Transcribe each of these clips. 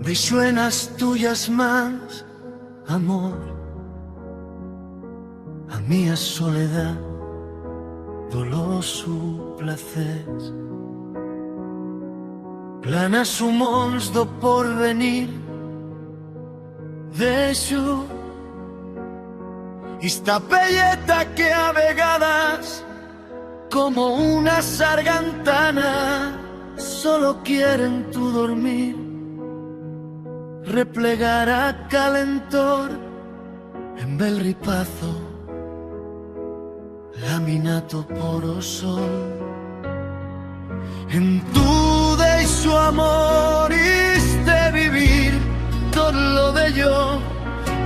risueñas tuyas mans, amor, a miña soledad doloso places. Planas humons do porvenir, deixo esta pelleta que a vegadas, como una sargantana, solo quieren tu dormir, replegar a calentor en bel ripazo, laminato por o sol. En tu deixo amor iste vivir todo lo de yo,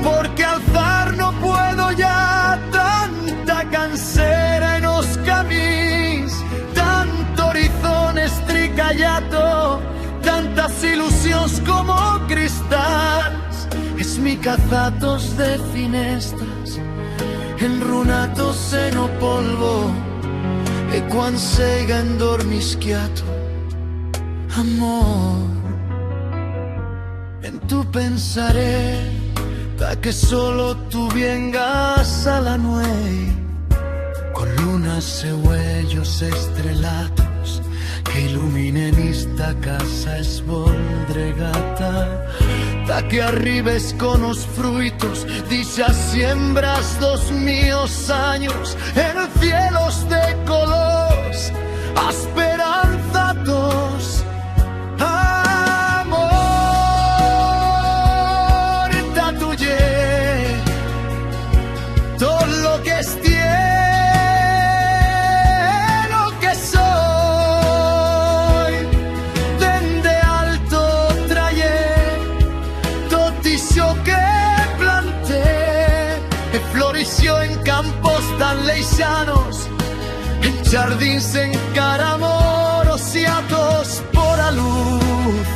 porque alzar no puedo ya tanta cansera en os camins, tanto horizonte estricallato, tantas ilusiones como cristals, esmicazatos de finestras, enrunatos en o polvo, e quan seiga endormischiato, amor, en tu pensaré, pa' que solo tú vengas a la nuez, con lunas e huellos estrelatos que iluminen esta casa esvoldregata, ta que arribes con os fruitos dichas siembras dos míos años en cielos de colors esperanzados. Amor, tatuye todo lo que esté, lo que soy, dende alto traye toticio que planté, e floreció en campos tan leixanos, en jardins encaramorosiatos por a luz.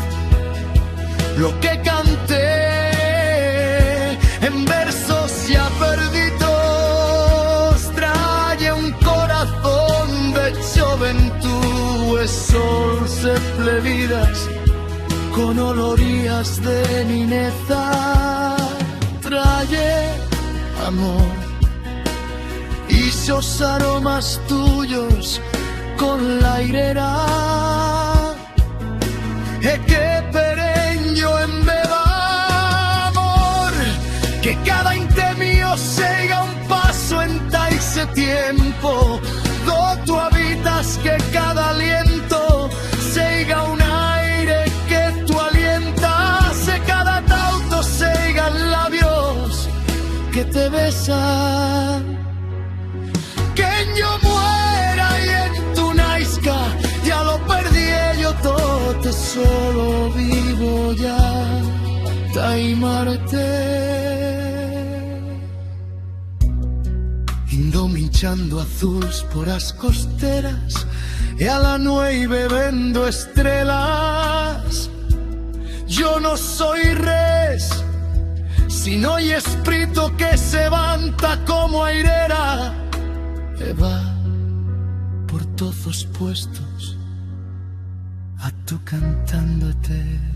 Lo que canté en versos ya perdidos trae un corazón de juventud, sol se plevidas con olorías de nineza, trae amor y esos aromas tuyos con la airera, que pereño en beba amor, que cada inte mío seiga un paso en taise tiempo, do tú habitas que cada aliento seiga un aire que tú alientas, que cada tauto seigan labios que te besan. Que yo muera y en tu naisca ya lo perdí yo todo, solo vivo ya taimarte. Indominchando azules por as costeras e a la nueve vendo estrelas. Yo no soy res, sino y espíritu que se levanta como airera, e va por todos puestos a tú cantándote.